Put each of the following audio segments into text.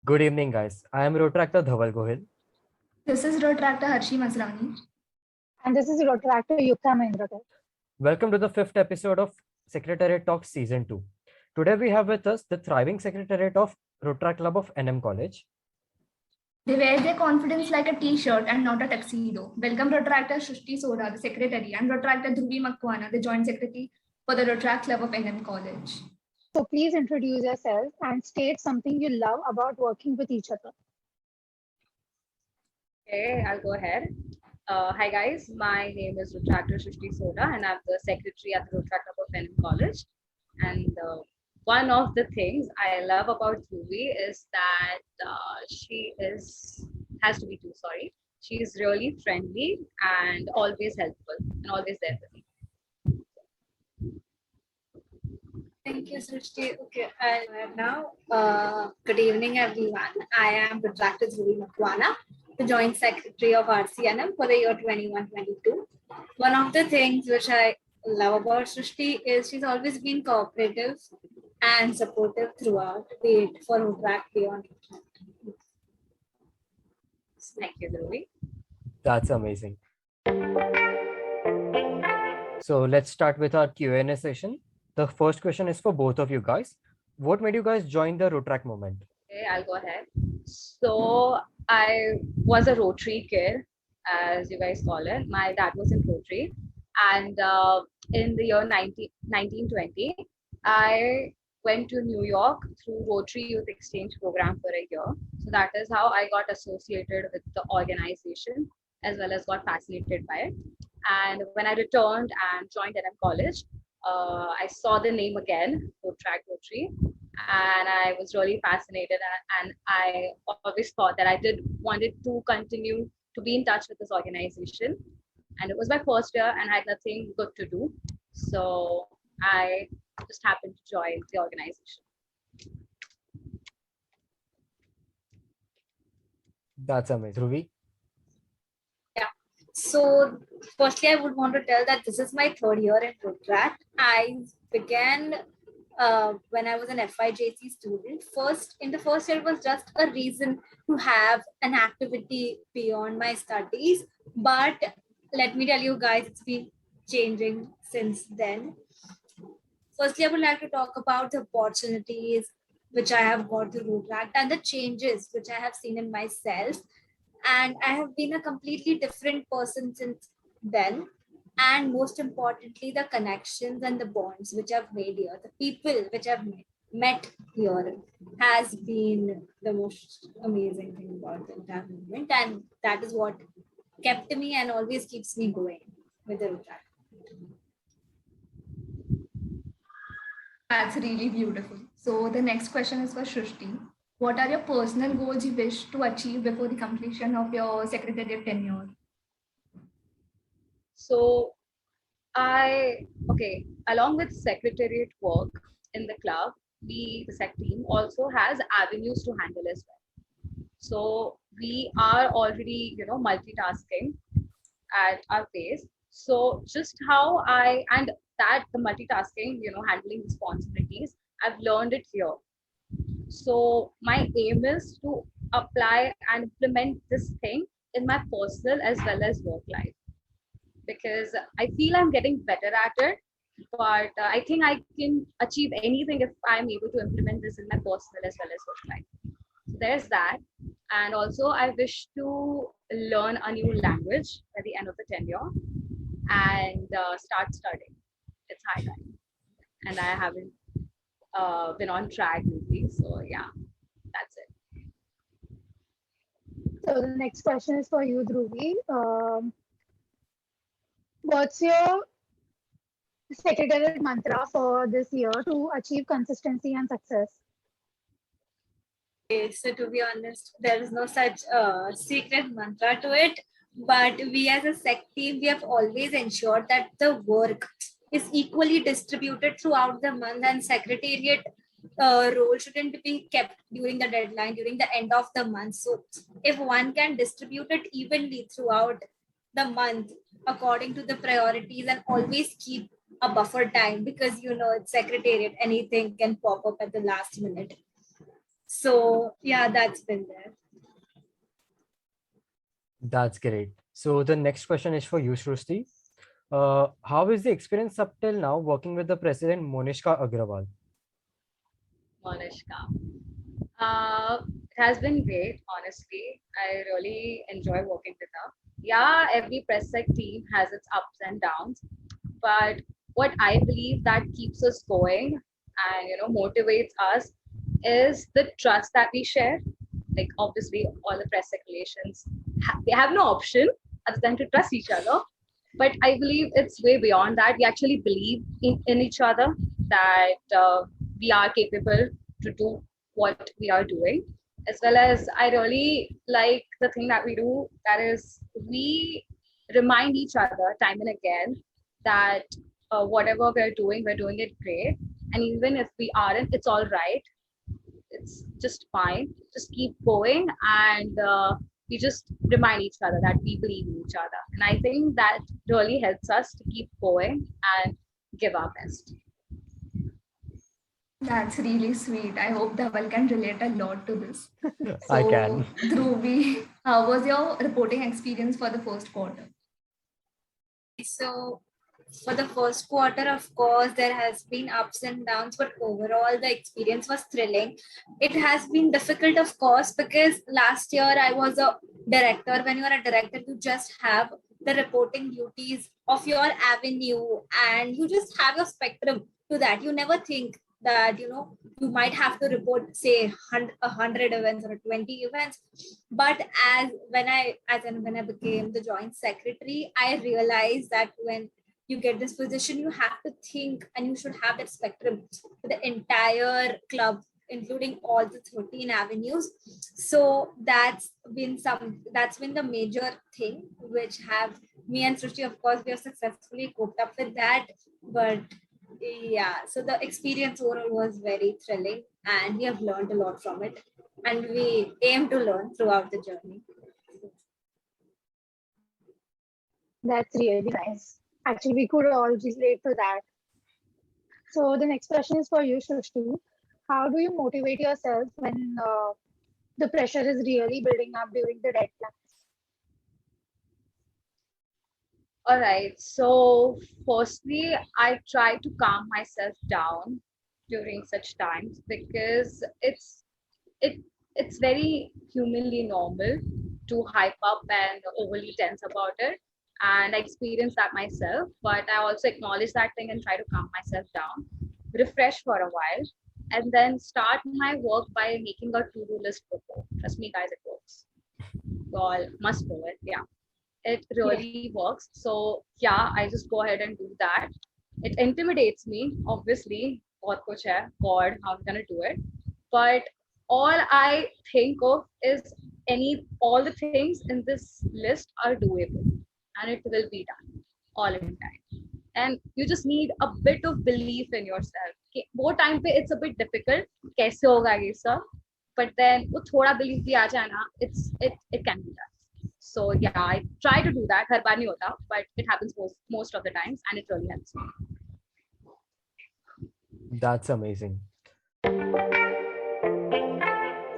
Good evening, guys. I am Rotaract Dhaval Gohil. This is Rotaract Harshi Masrani. And this is Rotaract Yukta Mahindrakar. Welcome to the 5th episode of Secretariat Talks Season 2. Today we have with us the thriving Secretariat of Rotaract Club of NM College. They wear their confidence like a t-shirt and not a tuxedo. Welcome Rotaract Shrushti Sodha, the Secretary, and Rotaract Dhruvy Makwana, the Joint Secretary for the Rotaract Club of NM College. So please introduce yourself and state something you love about working with each other. Okay, I'll go ahead. Hi guys, my name is Rotaract Shrushti Sodha and I'm the Secretary at the Rotaract Club of NM College. And one of the things I love about Dhruvy is that she's really friendly and always helpful and always there for me. Thank you, Shrushti. Okay, now, good evening, everyone. I am Rotaract Dhruvy Makwana, the Joint Secretary of RCNM for the year 21-22. One of the things which I love about Shrushti is she's always been cooperative and supportive throughout, be it for Rotaract, beyond Rotaract. Thank you, Dhruvy. That's amazing. So let's start with our Q&A session. The first question is for both of you guys. What made you guys join the Rotaract movement? Okay, I'll go ahead. So I was a Rotary kid, as you guys call it. My dad was in Rotary. And in the year 1920, I went to New York through Rotary Youth Exchange Program for a year. So that is how I got associated with the organization as well as got fascinated by it. And when I returned and joined NM College, I saw the name again, Rotary, and I was really fascinated. And I always thought that I wanted to continue to be in touch with this organization. And it was my first year and I had nothing good to do. So I just happened to join the organization. That's amazing. Dhruvy? Yeah. So firstly, I would want to tell that this is my third year in Rotaract. I began when I was an FIJC student. In the first year, it was just a reason to have an activity beyond my studies. But let me tell you guys, it's been changing since then. Firstly, I would like to talk about the opportunities which I have got to Rotaract and the changes which I have seen in myself. And I have been a completely different person since then. And most importantly, the connections and the bonds which I've made here, the people which I've met here has been the most amazing thing about the entire movement. And that is what kept me and always keeps me going with the Rotaract. That's really beautiful. So the next question is for Shrushti. What are your personal goals you wish to achieve before the completion of your secretariat tenure? So along with secretariat work in the club, the SEC team also has avenues to handle as well. So we are already, multitasking at our pace. So just how the multitasking, handling responsibilities, I've learned it here. So my aim is to apply and implement this thing in my personal as well as work life, because I feel I'm getting better at it, but I think I can achieve anything if I'm able to implement this in my personal as well as work life. So there's that. And also I wish to learn a new language by the end of the tenure and start studying. It's high time. And I haven't been on track lately. So yeah, that's it. So the next question is for you, Dhruvy. What's your secretarial mantra for this year to achieve consistency and success? Okay, so to be honest, there is no such secret mantra to it. But we as a SEC team, we have always ensured that the work is equally distributed throughout the month, and secretariat role shouldn't be kept during the deadline, during the end of the month. So if one can distribute it evenly throughout the month according to the priorities and always keep a buffer time, because it's secretariat, anything can pop up at the last minute. So yeah, that's been there. That's great. So the next question is for you, Shrushti. How is the experience up till now working with the president, Monishka Agrawal? Manishka. It has been great, honestly. I really enjoy working with her. Yeah, every press sec team has its ups and downs, but what I believe that keeps us going and motivates us is the trust that we share. Like obviously, all the press sec relations they have no option other than to trust each other. But I believe it's way beyond that. We actually believe in each other that we are capable to do what we are doing, as well as I really like the thing that we do, that is we remind each other time and again that whatever we're doing it great, and even if we aren't, it's all right, it's just fine, just keep going, and we just remind each other that we believe in each other, and I think that really helps us to keep going and give our best. That's really sweet. I hope Dhaval can relate a lot to this. I So, can. Dhruvi, how was your reporting experience for the first quarter? So for the first quarter, of course, there has been ups and downs, but overall the experience was thrilling. It has been difficult, of course, because last year I was a director. When you are a director, you just have the reporting duties of your avenue and you just have your spectrum to that. You never think that you might have to report, say, 100 events or 20 events. But when I became the joint secretary, I realized that when you get this position, you have to think and you should have that spectrum for the entire club, including all the 13 avenues. So that's been the major thing which have me and Shrushti, of course, we have successfully coped up with that. But yeah, so the experience overall was very thrilling and we have learned a lot from it, and we aim to learn throughout the journey. That's really nice. Actually, we could all relate to that. So the next question is for you, Shrushti. How do you motivate yourself when the pressure is really building up during the deadline? All right, so firstly I try to calm myself down during such times, because it's very humanly normal to hype up and overly tense about it, and I experience that myself, but I also acknowledge that thing and try to calm myself down, refresh for a while, and then start my work by making a to-do list before. Trust me guys, it works. You all must do it. Yeah, it really works. So yeah, I just go ahead and do that. It intimidates me, obviously, बहुत कुछ है, God, how I'm gonna do it, but all I think of is all the things in this list are doable, and it will be done all in time. And you just need a bit of belief in yourself. वो time पे it's a bit difficult, कैसे होगा ये सब, but then वो थोड़ा belief भी आ जाए ना, it can be done. So yeah, I try to do that. हर बार नहीं होता, but it happens most of the times, and it really helps me. That's amazing.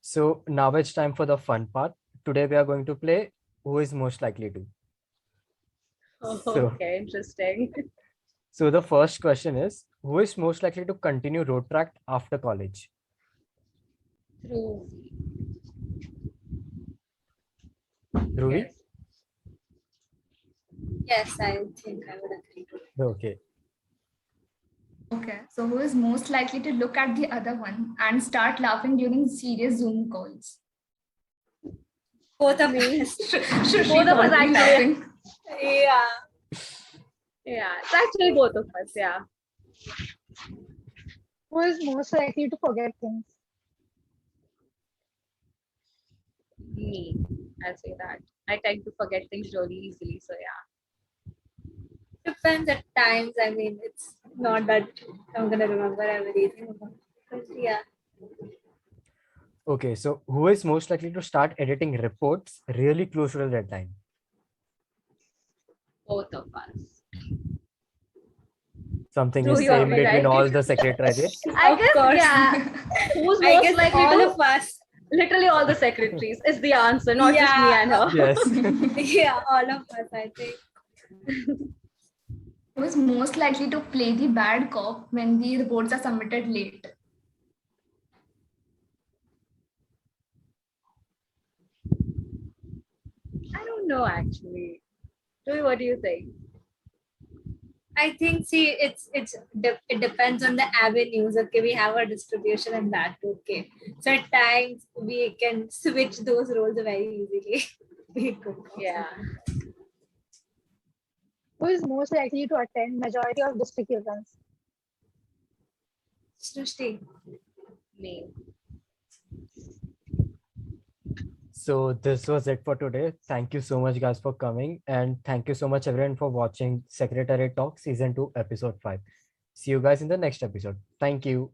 So now it's time for the fun part. Today we are going to play Who is Most Likely to. Okay, interesting. So the first question is, who is most likely to continue Rotaract after college? Dhruvy. Dhruvi? Yes, I think I would agree to that. Okay. Okay, so who is most likely to look at the other one and start laughing during serious Zoom calls? Both of us. Shrushti Both of us probably actually. laughing. Yeah. Yeah, it's actually both of us. Yeah. Who is most likely to forget things? Me, I'll say that. I tend to forget things really easily. So yeah. Depends at times. I mean, it's not that I'm gonna remember everything. But yeah. Okay, so who is most likely to start editing reports really close to the deadline? Both of us. Something True, is you are same between right. all the secretariats. I Of guess, course. yeah. Who's I most guess likely all to? of us. Literally all the secretaries is the answer, not just me Yeah. and her. Yes. Yeah, all of us, I think. Who's most likely to play the bad cop when the reports are submitted late? I don't know actually. Joey, what do you think? I think, see, it depends on the avenues. Okay, we have our distribution and that. Okay, so at times we can switch those roles very easily. We could. Yeah. Who is most likely to attend majority of district events? Shrushti. Me. So this was it for today. Thank you so much, guys, for coming, and thank you so much, everyone, for watching Secretariat Talk Season 2, Episode 5. See you guys in the next episode. Thank you.